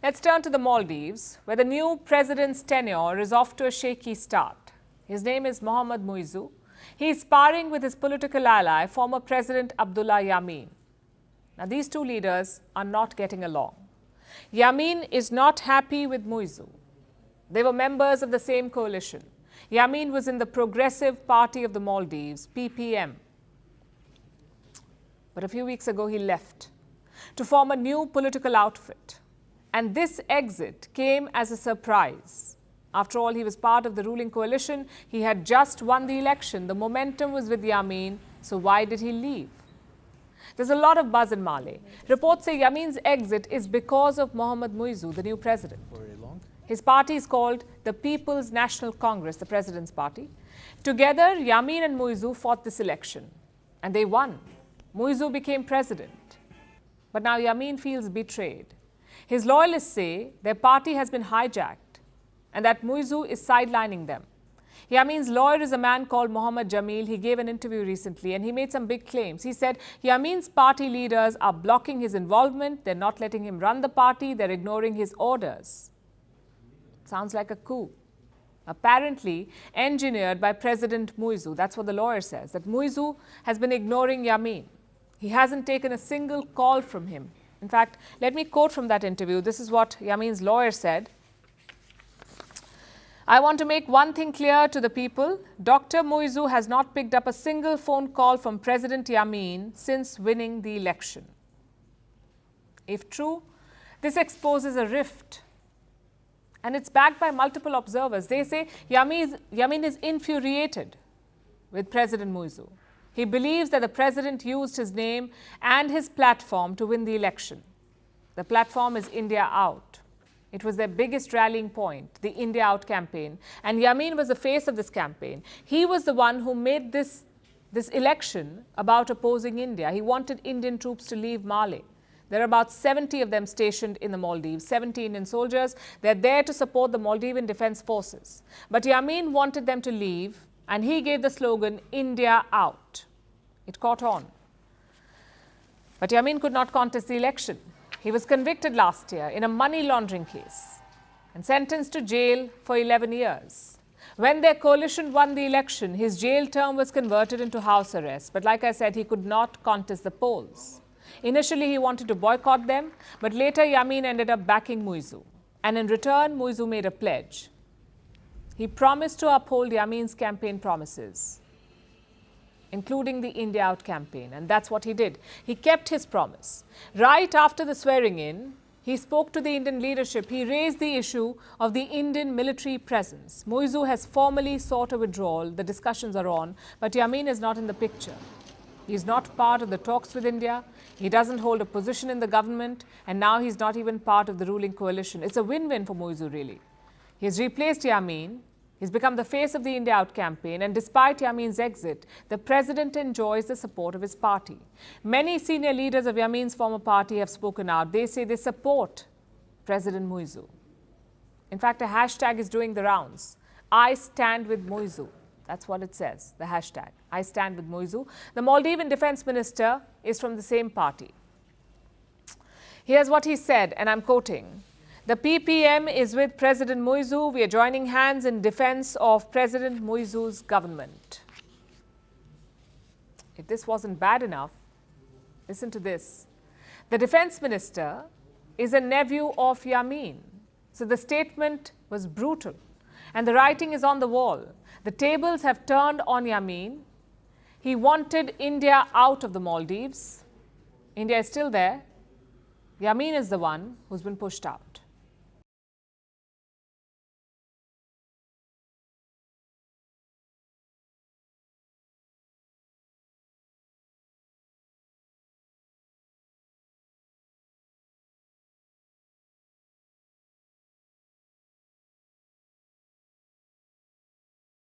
Let's turn to the Maldives, where the new president's tenure is off to a shaky start. His name is Mohammed Muizzu. He is sparring with his political ally, former President Abdullah Yameen. Now, these two leaders are not getting along. Yameen is not happy with Muizzu. They were members of the same coalition. Yameen was in the Progressive Party of the Maldives, PPM. But a few weeks ago, he left to form a new political outfit. And this exit came as a surprise. After all, he was part of the ruling coalition. He had just won the election. The momentum was with Yameen. So why did he leave? There's a lot of buzz in Mali. Reports say Yameen's exit is because of Mohammed Muizzu, the new president. His party is called the People's National Congress, the president's party. Together, Yameen and Muizzu fought this election. And they won. Muizzu became president. But now Yameen feels betrayed. His loyalists say their party has been hijacked and that Muizzu is sidelining them. Yameen's lawyer is a man called Mohamed. He gave an interview recently and he made some big claims. He said Yameen's party leaders are blocking his involvement. They're not letting him run the party. They're ignoring his orders. Sounds like a coup. Apparently engineered by President Muizzu. That's what the lawyer says, that Muizzu has been ignoring Yameen. He hasn't taken a single call from him. In fact, let me quote from that interview. This is what Yameen's lawyer said. I want to make one thing clear to the people. Dr. Muizzu has not picked up a single phone call from President Yameen since winning the election. If true, this exposes a rift. And it's backed by multiple observers. They say Yameen is infuriated with President Muizzu. He believes that the president used his name and his platform to win the election. The platform is India Out. It was their biggest rallying point, the India Out campaign. And Yameen was the face of this campaign. He was the one who made this election about opposing India. He wanted Indian troops to leave Mali. There are about 70 of them stationed in the Maldives, 70 Indian soldiers. They're there to support the Maldivian Defense Forces. But Yameen wanted them to leave, and he gave the slogan, India Out. It caught on. But Yameen could not contest the election. He was convicted last year in a money laundering case and sentenced to jail for 11 years. When their coalition won the election, his jail term was converted into house arrest. But like I said, he could not contest the polls. Initially, he wanted to boycott them, but later Yameen ended up backing Muizzu. And in return, Muizzu made a pledge. He promised to uphold Yameen's campaign promises, including the India Out campaign. And that's what he did. He kept his promise. Right after the swearing in, he spoke to the Indian leadership. He raised the issue of the Indian military presence. Muizzu has formally sought a withdrawal. The discussions are on, but Yameen is not in the picture. He's not part of the talks with India. He doesn't hold a position in the government. And now he's not even part of the ruling coalition. It's a win-win for Muizzu, really. He has replaced Yameen. He's become the face of the India Out campaign. And despite Yameen's exit, the president enjoys the support of his party. Many senior leaders of Yameen's former party have spoken out. They say they support President Muizzu. In fact, a hashtag is doing the rounds. I stand with Muizzu. That's what it says, the hashtag. I stand with Muizzu. The Maldivian defense minister is from the same party. Here's what he said, and I'm quoting. The PPM is with President Muizzu. We are joining hands in defense of President Muizzu's government. If this wasn't bad enough, listen to this. The defense minister is a nephew of Yameen. So the statement was brutal. And the writing is on the wall. The tables have turned on Yameen. He wanted India out of the Maldives. India is still there. Yameen is the one who's been pushed out.